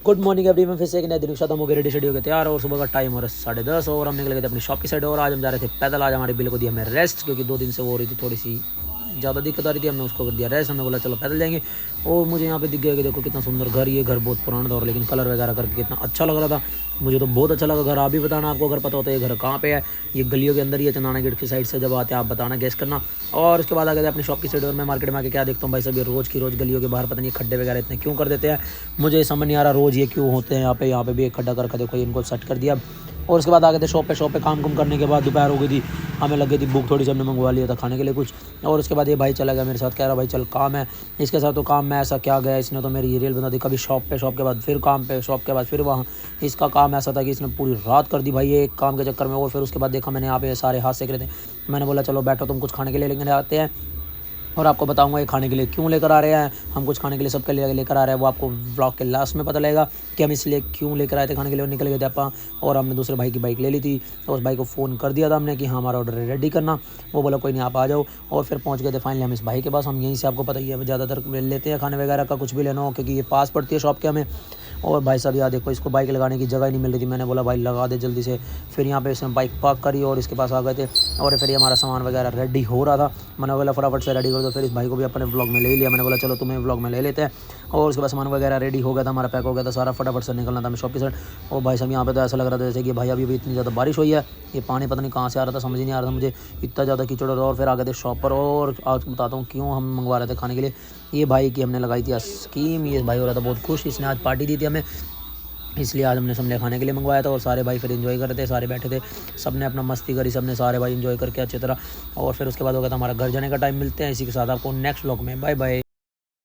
Good morning everyone, फिर से एक नए दिन के साथ हम हो गए रेडी शेडी हो गए तैयार। और सुबह का टाइम हो रहा है 10:30 और हम निकल गए थे अपनी शॉप की साइड। और आज हम जा रहे थे पैदल। आज हमारे बिल को दिया हमें रेस्ट, क्योंकि 2 दिन से वो हो रही थी, थोड़ी सी ज़्यादा दिक्कत आ रही थी। हमने उसको कर दिया रेस्ट। हमने बोला चलो पैदल जाएंगे। और मुझे यहाँ पे दिख गया कि देखो कितना सुंदर घर, ये घर बहुत पुराना था और लेकिन कलर वगैरह करके कितना अच्छा लग रहा था। मुझे तो बहुत अच्छा लगा घर। आप भी बताना आपको अगर पता होता है ये घर कहाँ पे है। ये गलियों के अंदर ही है, चंदाना गेट की साइड से जब आते हैं आप बताना, गेस करना। और उसके बाद आ गए थे अपनी शॉप की साइड। और मैं मार्केट में आके क्या देखता हूँ भाई, सभी रोज़ की रोज़ गलियों के बाहर पता नहीं खड्डे वगैरह इतने क्यों कर देते हैं। मुझे समझ नहीं आ रहा रोज़ ये क्यों होते हैं। यहाँ पे भी एक खड्डा करके देखो, इनको सेट कर दिया। और उसके बाद आ गए थे शॉप पे काम करने के बाद दोपहर हो गई थी, हमें लगी थी भूख थोड़ी सी, हमने मंगवा लिया था खाने के लिए कुछ। और उसके बाद ये भाई चला गया मेरे साथ, कह रहा भाई चल काम है इसके साथ। तो काम में ऐसा क्या गया, इसने तो मेरी रील बना दी, कभी शॉप के बाद फिर काम पे, शॉप के बाद फिर वहाँ। इसका काम ऐसा था कि इसने पूरी रात कर दी भाई ये एक काम के चक्कर में। और फिर उसके बाद देखा मैंने यहाँ पे सारे हाथ सेक रहे थे। मैंने बोला चलो बैठो, तुम कुछ खाने के लिए लेकर आते हैं और आपको बताऊंगा ये खाने के लिए क्यों लेकर आ रहे हैं। हम कुछ खाने के लिए सबके लिए लेकर आ रहे हैं, वो आपको व्लॉग के लास्ट में पता लगेगा कि हम इसलिए क्यों लेकर आए थे खाने के लिए। और निकल गए थे अपन। और हमने दूसरे भाई की बाइक ले ली थी, तो उस भाई को फ़ोन कर दिया था हमने कि हाँ हमारा ऑर्डर रेडी करना। वो बोला कोई नहीं आप आ जाओ। और फिर पहुँच गए थे फाइनली हम इस भाई के पास। हम यहीं से, आपको पता ही है, ज़्यादातर लेते हैं खाने वगैरह का, कुछ भी लेना हो, क्योंकि ये पास पड़ती है शॉप के हमें। और भाई साहब यार देखो, इसको बाइक लगाने की जगह ही नहीं मिल रही थी। मैंने बोला भाई लगा दे जल्दी से। फिर यहाँ पे इसने बाइक पार्क करी और इसके पास आ गए थे। और फिर हमारा सामान वगैरह रेडी हो रहा था। मैंने बोला फटाफट से रेडी कर दो। फिर इस भाई को भी अपने व्लॉग में ले लिया। मैंने बोला चलो तुम्हें व्लॉग में ले लेते हैं। और उसके बाद सामान वगैरह रेडी हो गया था, हमारा पैक हो गया था सारा, फटाफट से निकलना था हमें शॉप की साइड। और भाई साहब यहाँ पे तो ऐसा लग रहा था जैसे कि भाई अभी भी इतनी ज़्यादा बारिश हुई है, ये पानी पता नहीं कहाँ से आ रहा था, समझ नहीं आ रहा था मुझे, इतना ज़्यादा कीचड़ हो रहा था। और फिर आ गए थे शॉप पर। और आज बताता हूँ क्यों हम मंगवा रहे थे खाने के लिए। ये भाई की हमने लगाई थी स्कीम, ये भाई हो रहा था बहुत खुश, इसने आज पार्टी दी थी हमें, इसलिए आज हमने सबने खाने के लिए मंगवाया था। और सारे भाई फिर एंजॉय कर रहे थे, सारे बैठे थे, सबने अपना मस्ती करी, सबने सारे भाई एंजॉय करके अच्छी तरह। और फिर उसके बाद हो गया था हमारा घर जाने का टाइम। मिलते हैं इसी के साथ आपको नेक्स्ट व्लॉग में, बाय बाय।